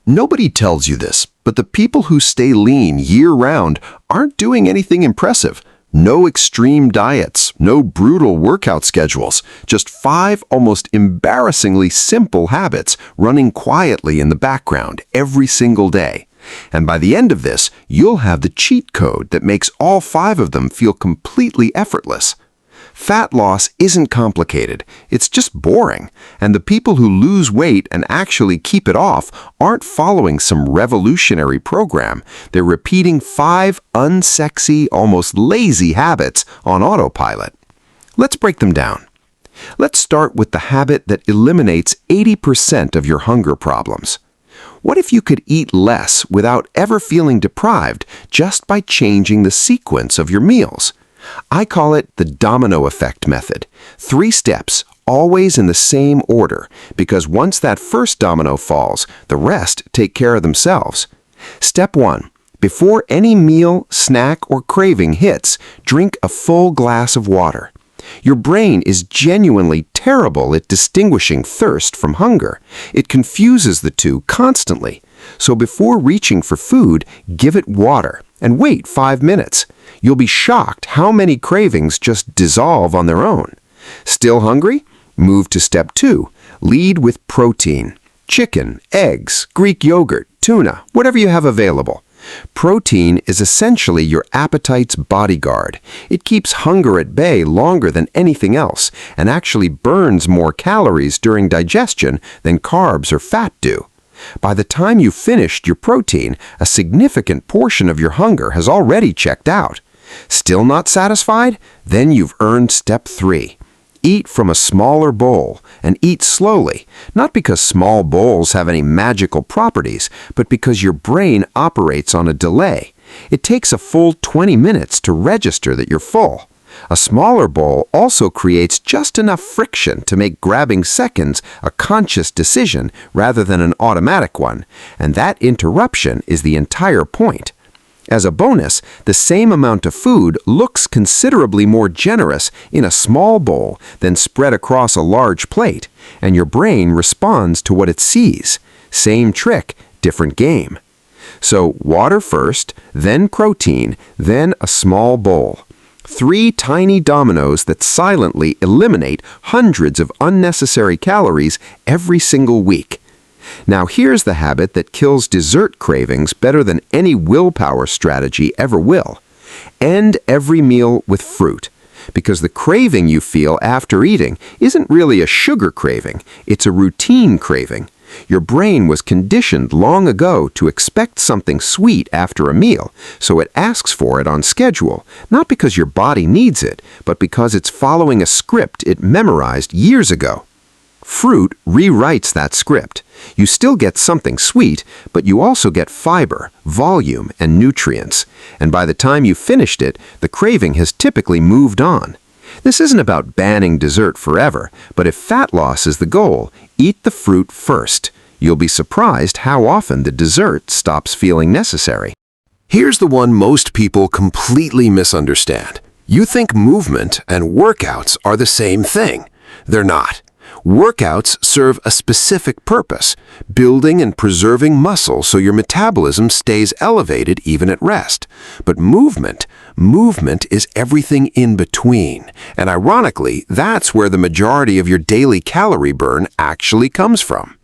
Nobody tells you this, but the people who stay lean year-round aren't doing anything impressive. No extreme diets, no brutal workout schedules, just 5 almost embarrassingly simple habits running quietly in the background every single day. And by the end of this, you'll have the cheat code that makes all 5 of them feel completely effortless. Fat loss isn't complicated, it's just boring, and the people who lose weight and actually keep it off aren't following some revolutionary program. They're repeating 5 unsexy, almost lazy habits on autopilot. Let's break them down. Let's start with the habit that eliminates 80% of your hunger problems. What if you could eat less without ever feeling deprived just by changing the sequence of your meals? I call it the Domino Effect method. 3 steps, always in the same order, because once that first domino falls, the rest take care of themselves. Step 1. Before any meal, snack, or craving hits, drink a full glass of water. Your brain is genuinely terrible at distinguishing thirst from hunger. It confuses the two constantly. So before reaching for food, give it water and wait 5 minutes. You'll be shocked how many cravings just dissolve on their own. Still hungry? Move to step 2. Lead with protein. Chicken, eggs, Greek yogurt, tuna, whatever you have available. Protein is essentially your appetite's bodyguard. It keeps hunger at bay longer than anything else and actually burns more calories during digestion than carbs or fat do. By the time you've finished your protein, a significant portion of your hunger has already checked out. Still not satisfied? Then you've earned step 3. Eat from a smaller bowl and eat slowly, not because small bowls have any magical properties, but because your brain operates on a delay. It takes a full 20 minutes to register that you're full. A smaller bowl also creates just enough friction to make grabbing seconds a conscious decision rather than an automatic one, and that interruption is the entire point. As a bonus, the same amount of food looks considerably more generous in a small bowl than spread across a large plate, and your brain responds to what it sees. Same trick, different game. So water first, then protein, then a small bowl. 3 tiny dominoes that silently eliminate hundreds of unnecessary calories every single week. Now here's the habit that kills dessert cravings better than any willpower strategy ever will. End every meal with fruit, because the craving you feel after eating isn't really a sugar craving, it's a routine craving. Your brain was conditioned long ago to expect something sweet after a meal, so it asks for it on schedule, not because your body needs it, but because it's following a script it memorized years ago. Fruit rewrites that script. You still get something sweet, but you also get fiber, volume, and nutrients. And by the time you've finished it, the craving has typically moved on. This isn't about banning dessert forever, but if fat loss is the goal, eat the fruit first. You'll be surprised how often the dessert stops feeling necessary. Here's the one most people completely misunderstand. You think movement and workouts are the same thing. They're not. Workouts serve a specific purpose, building and preserving muscle so your metabolism stays elevated even at rest. But movement is everything in between. And ironically, that's where the majority of your daily calorie burn actually comes from.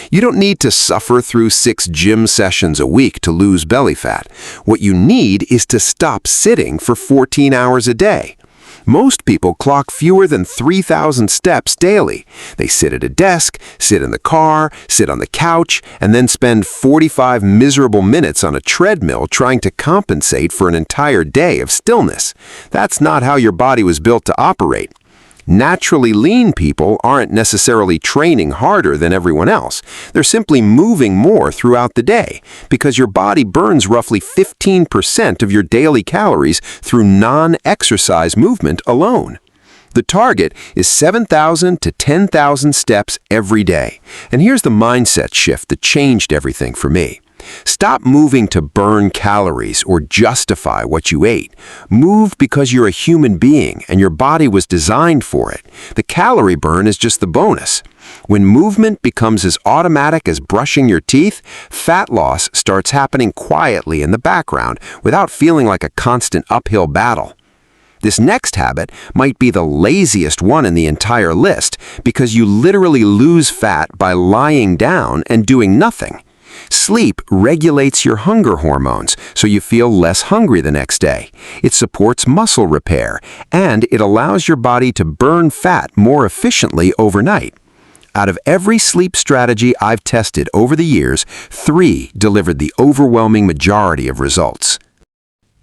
You don't need to suffer through 6 gym sessions a week to lose belly fat. What you need is to stop sitting for 14 hours a day. Most people clock fewer than 3,000 steps daily. They sit at a desk, sit in the car, sit on the couch, and then spend 45 miserable minutes on a treadmill trying to compensate for an entire day of stillness. That's not how your body was built to operate. Naturally lean people aren't necessarily training harder than everyone else. They're simply moving more throughout the day because your body burns roughly 15% of your daily calories through non-exercise movement alone. The target is 7,000 to 10,000 steps every day. And here's the mindset shift that changed everything for me. Stop moving to burn calories or justify what you ate. Move because you're a human being and your body was designed for it. The calorie burn is just the bonus. When movement becomes as automatic as brushing your teeth, fat loss starts happening quietly in the background without feeling like a constant uphill battle. This next habit might be the laziest one in the entire list because you literally lose fat by lying down and doing nothing. Sleep regulates your hunger hormones, so you feel less hungry the next day. It supports muscle repair, and it allows your body to burn fat more efficiently overnight. Out of every sleep strategy I've tested over the years, 3 delivered the overwhelming majority of results.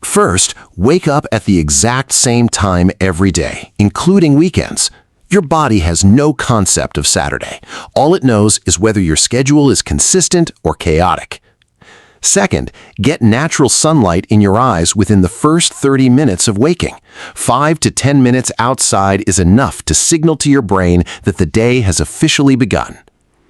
First, wake up at the exact same time every day, including weekends. Your body has no concept of Saturday. All it knows is whether your schedule is consistent or chaotic. Second, get natural sunlight in your eyes within the first 30 minutes of waking. 5 to 10 minutes outside is enough to signal to your brain that the day has officially begun.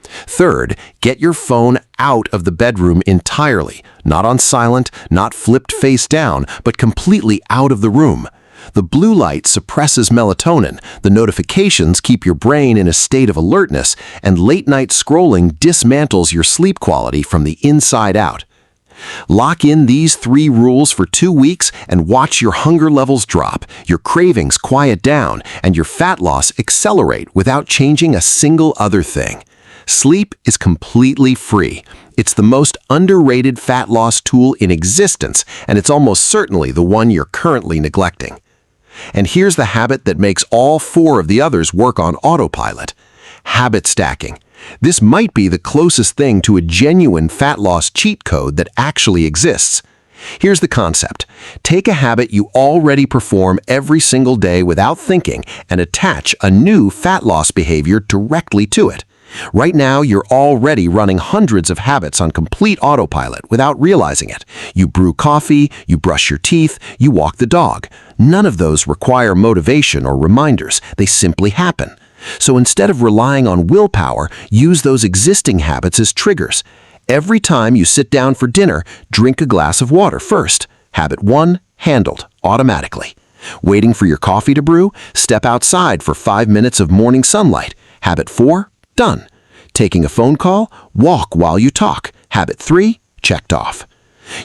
Third, get your phone out of the bedroom entirely, not on silent, not flipped face down, but completely out of the room. The blue light suppresses melatonin, the notifications keep your brain in a state of alertness, and late-night scrolling dismantles your sleep quality from the inside out. Lock in these 3 rules for 2 weeks and watch your hunger levels drop, your cravings quiet down, and your fat loss accelerate without changing a single other thing. Sleep is completely free. It's the most underrated fat loss tool in existence, and it's almost certainly the one you're currently neglecting. And here's the habit that makes all 4 of the others work on autopilot: habit stacking. This might be the closest thing to a genuine fat loss cheat code that actually exists. Here's the concept. Take a habit you already perform every single day without thinking and attach a new fat loss behavior directly to it. Right now, you're already running hundreds of habits on complete autopilot without realizing it. You brew coffee, you brush your teeth, you walk the dog. None of those require motivation or reminders. They simply happen. So instead of relying on willpower, use those existing habits as triggers. Every time you sit down for dinner, drink a glass of water first. Habit 1, handled automatically. Waiting for your coffee to brew, step outside for 5 minutes of morning sunlight. Habit 4, done. Taking a phone call, walk while you talk. Habit 3, checked off.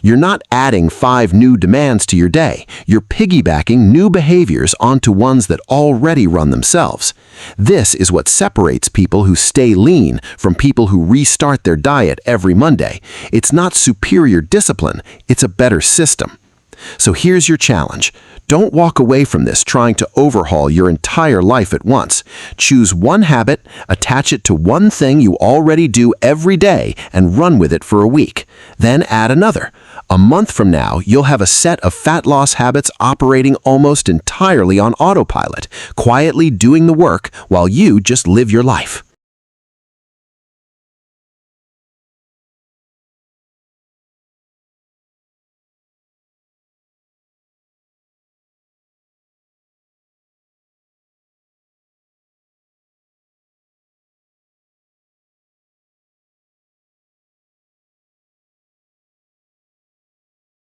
You're not adding 5 new demands to your day. You're piggybacking new behaviors onto ones that already run themselves. This is what separates people who stay lean from people who restart their diet every Monday. It's not superior discipline, it's a better system. So here's your challenge. Don't walk away from this trying to overhaul your entire life at once. Choose one habit, attach it to one thing you already do every day, and run with it for a week. Then add another. A month from now, you'll have a set of fat loss habits operating almost entirely on autopilot, quietly doing the work while you just live your life.